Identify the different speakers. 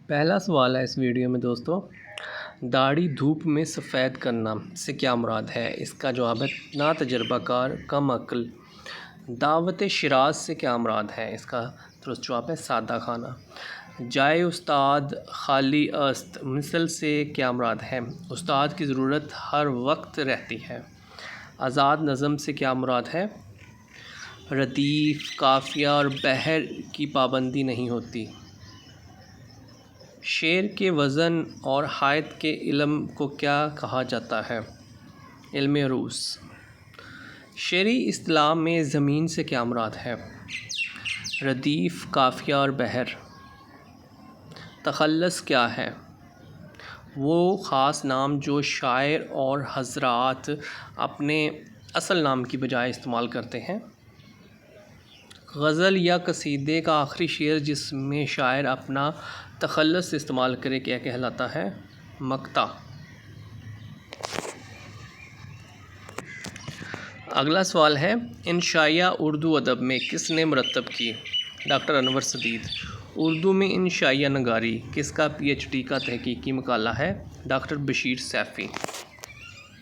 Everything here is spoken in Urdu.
Speaker 1: پہلا سوال ہے اس ویڈیو میں دوستو، داڑھی دھوپ میں سفید کرنا سے کیا مراد ہے؟ اس کا جواب ہے نا تجربہ کار، کم عقل۔ دعوت شراز سے کیا مراد ہے؟ اس کا درست جواب ہے سادہ کھانا۔ جائے استاد خالی است مثل سے کیا مراد ہے؟ استاد کی ضرورت ہر وقت رہتی ہے۔ آزاد نظم سے کیا مراد ہے؟ ردیف، قافیہ اور بحر کی پابندی نہیں ہوتی۔ شعر کے وزن اور حد کے علم کو کیا کہا جاتا ہے؟ علم عروض۔ شعری اصطلاح میں زمین سے کیا مراد ہے؟ ردیف، قافیہ اور بحر۔ تخلص کیا ہے؟ وہ خاص نام جو شاعر اور حضرات اپنے اصل نام کی بجائے استعمال کرتے ہیں۔ غزل یا قصیدے کا آخری شعر جس میں شاعر اپنا تخلص استعمال کرے کیا کہلاتا ہے؟ مقطع۔ اگلا سوال ہے، انشائیہ اردو ادب میں کس نے مرتب کی؟ ڈاکٹر انور سدید۔ اردو میں انشائیہ نگاری کس کا پی ایچ ڈی کا تحقیقی مقالہ ہے؟ ڈاکٹر بشیر سیفی۔